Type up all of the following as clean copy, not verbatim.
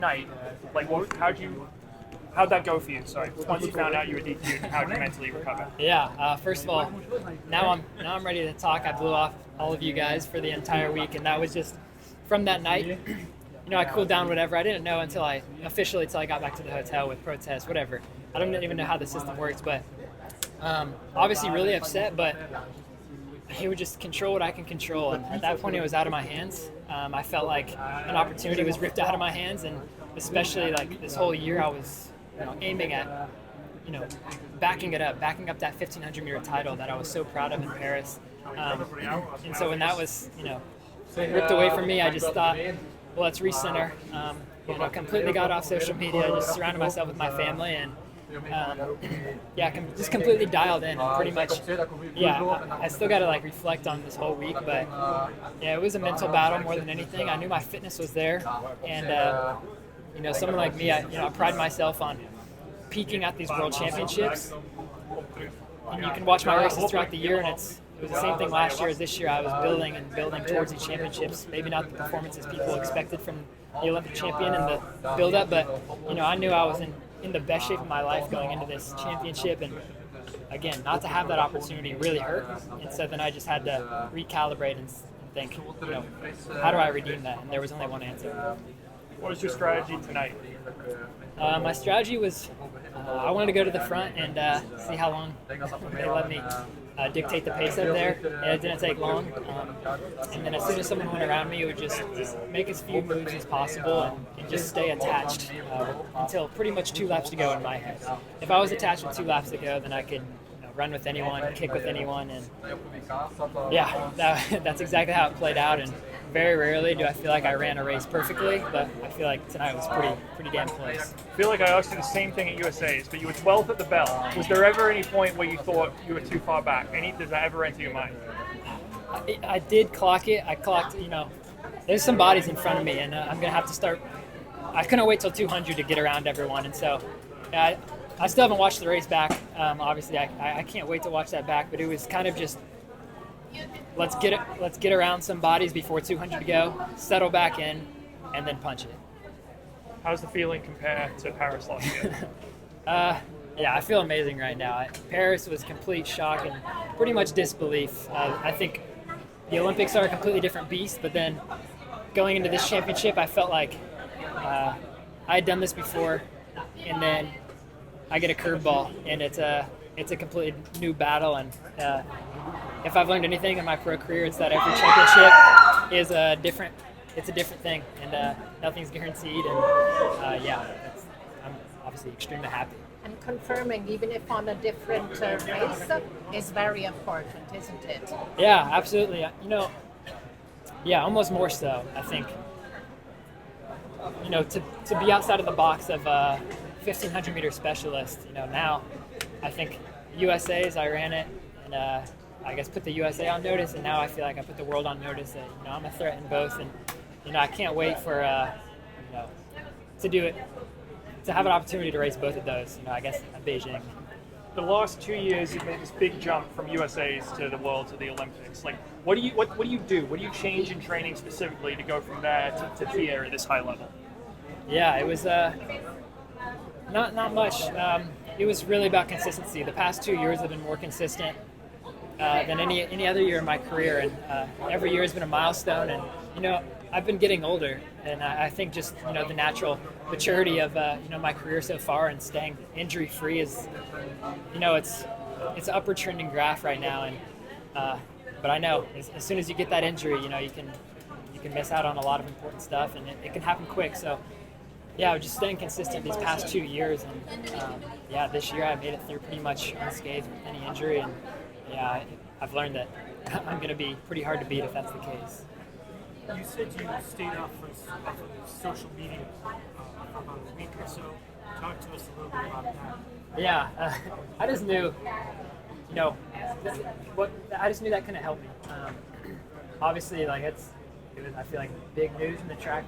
night, like, how'd that go for you? Sorry, once you found out you were DQ'd, how'd you mentally recover? Yeah. First of all, now I'm ready to talk. I blew off all of you guys for the entire week, and that was just from that night. I cooled down, whatever. I didn't know until I got back to the hotel with protests, whatever. I don't even know how the system works, but obviously really upset, but he would just control what I can control. And at that point, it was out of my hands. I felt like an opportunity was ripped out of my hands, and especially like this whole year, I was aiming at backing up that 1500 meter title that I was so proud of in Paris. And so when that was ripped away from me, I just thought, well, let's recenter. Completely got off social media, just surrounded myself with my family, and just completely dialed in. And pretty much, I still got to reflect on this whole week, but it was a mental battle more than anything. I knew my fitness was there, and someone like me, I pride myself on peaking at these world championships. And you can watch my races throughout the year, and it was the same thing last year as this year. I was building towards these championships. Maybe not the performances people expected from the Olympic champion in the build-up, but I knew I was in the best shape of my life going into this championship, and again, not to have that opportunity really hurt. And so then I just had to recalibrate and think, how do I redeem that? And there was only one answer. What was your strategy tonight? My strategy was I wanted to go to the front and see how long they let me dictate the pace up there, and it didn't take long. And then as soon as someone went around me, it would just make as few moves as possible and just stay attached until pretty much 2 laps to go in my head. If I was attached with 2 laps to go, then I could run with anyone, kick with anyone, and that's exactly how it played out. And very rarely do I feel like I ran a race perfectly, but I feel like tonight was pretty damn close. I feel like I asked you the same thing at USA's, but you were 12th at the bell. Was there ever any point where you thought you were too far back? Does that ever enter your mind? I did clock it. I clocked, there's some bodies in front of me, and I'm going to have to start. I couldn't wait till 200 to get around everyone, and so I still haven't watched the race back. Obviously, I can't wait to watch that back, but it was kind of just, let's get around some bodies before 200 to go, settle back in, and then punch it. How's the feeling compared to Paris last year? I feel amazing right now. Paris was complete shock and pretty much disbelief. I think the Olympics are a completely different beast, but then going into this championship, I felt like I had done this before, and then I get a curveball, and it's a completely new battle. And if I've learned anything in my pro career, it's that every championship is a different thing, and nothing's guaranteed. And I'm obviously extremely happy. And confirming, even if on a different race, is very important, isn't it? Yeah, absolutely. Almost more so. I think to be outside of the box of 1500 meter specialist. Now I think USA's, I ran it, and I guess put the USA on notice, and now I feel like I put the world on notice that I'm a threat in both, and I can't wait for to do it, to have an opportunity to race both of those. I guess at Beijing. The last 2 years, you've made this big jump from USA's to the World to the Olympics. What do you do? What do you change in training specifically to go from there to here at this high level? Yeah, it was not much. It was really about consistency. The past 2 years have been more consistent than any other year in my career, and every year has been a milestone. And I've been getting older, and I think just the natural maturity of my career so far and staying injury free is it's an upward trending graph right now. And but I know as soon as you get that injury, you can miss out on a lot of important stuff, and it can happen quick. So just staying consistent these past 2 years, and this year I made it through pretty much unscathed with any injury, and I've learned that I'm going to be pretty hard to beat if that's the case. You said you stayed off of social media for about a week or so. Talk to us a little bit about that. I just knew, I just knew that couldn't help me. Obviously, it was, I feel like, big news in the track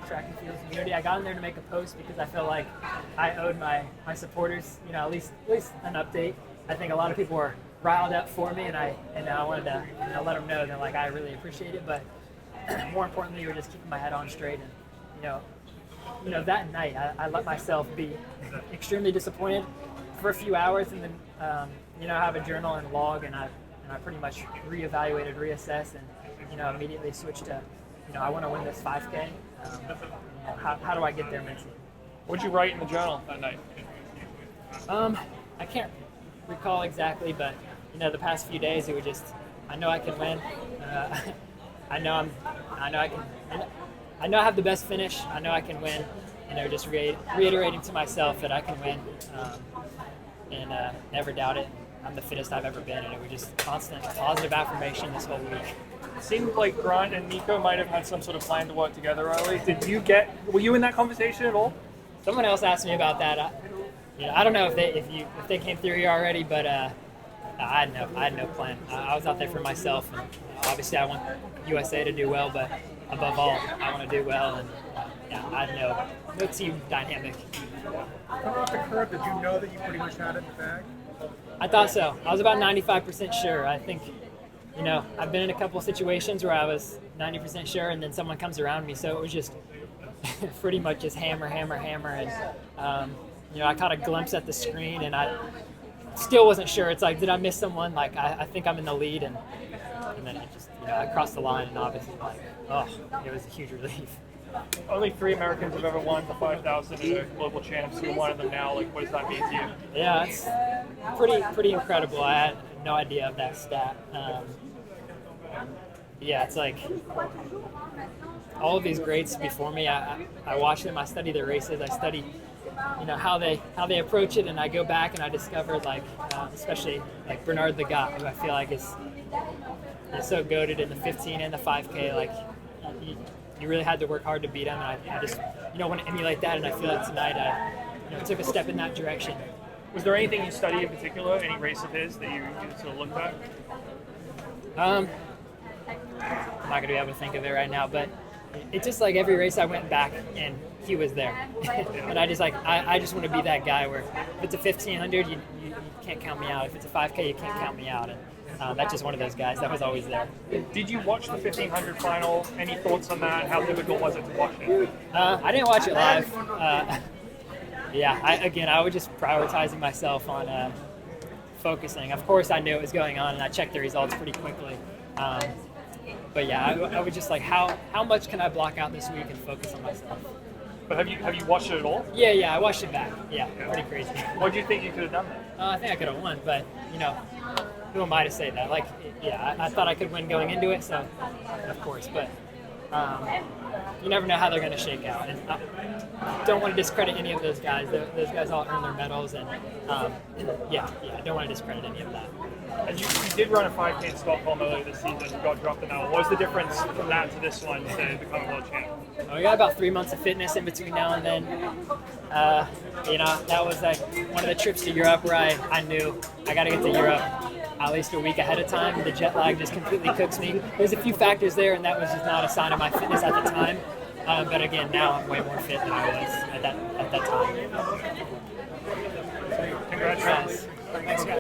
and field community. I got in there to make a post because I felt like I owed my supporters, at least an update. I think a lot of people were riled up for me, and I wanted to let them know that I really appreciate it. But more importantly, we're just keeping my head on straight, and that night I let myself be extremely disappointed for a few hours, and then I have a journal and log, and I pretty much reevaluated, reassessed, and immediately switched to I want to win this 5K. How do I get there mentally? What'd you write in the journal that night? I can't recall exactly, but the past few days it was just I know I can win. I know I have the best finish. I know I can win. Just reiterating to myself that I can win, and never doubt it. I'm the fittest I've ever been, and it was just constant positive affirmation this whole week. It seemed like Grant and Nico might have had some sort of plan to work together early. Were you in that conversation at all? Someone else asked me about that. I don't know if they came through here already, but I had no plan. I was out there for myself, and obviously I want USA to do well, but above all, I want to do well, and I had no team dynamic. Coming off the curve, did you know that you pretty much had it in the bag? I thought so. I was about 95% sure. I think, I've been in a couple of situations where I was 90% sure, and then someone comes around me, so it was just pretty much just hammer, and I caught a glimpse at the screen, and I still wasn't sure. It's like, did I miss someone? Like, I think I'm in the lead, and then it just, I crossed the line, and obviously, it was a huge relief. Only 3 Americans have ever won the 5,000 in a global champs. You're one of them now. Like, what does that mean to you? Yeah, it's pretty incredible. I had no idea of that stat. It's like all of these greats before me. I watch them. I study their races. I study, how they approach it, and I go back and I discovered especially like Bernard Lagat, who I feel like is so goated in the 15 and the 5K. Like you really had to work hard to beat him, and I just want to emulate that, and I feel like tonight I took a step in that direction. Was there anything you studied in particular, any race of his that you sort of looked at? I'm not gonna be able to think of it right now, but it's just like every race I went back and he was there, and I just want to be that guy where if it's a 1500, you can't count me out. If it's a 5K, you can't count me out, and that's just one of those guys that was always there. Did you watch the 1500 final? Any thoughts on that? How difficult was it to watch it? I didn't watch it live. I was just prioritizing myself on focusing. Of course, I knew what was going on, and I checked the results pretty quickly. I was just like, how much can I block out this week and focus on myself? But have you watched it at all? Yeah, I watched it back. Yeah, pretty crazy. What do you think you could have done there? I think I could have won, but who am I to say that? I thought I could win going into it, so of course, but you never know how they're going to shake out, and I don't want to discredit any of those guys. Those guys all earn their medals, and I don't want to discredit any of that. And you did run a 5K in Stockholm earlier this season. You got dropped in that one. What was the difference from that to this one to becoming world champ? We got about 3 months of fitness in between now and then. That was like one of the trips to Europe where I knew I got to get to Europe at least a week ahead of time. The jet lag just completely cooks me. There's a few factors there, and that was just not a sign of my fitness at the time. But again, now I'm way more fit than I was at that time. Congratulations. Thanks, guys.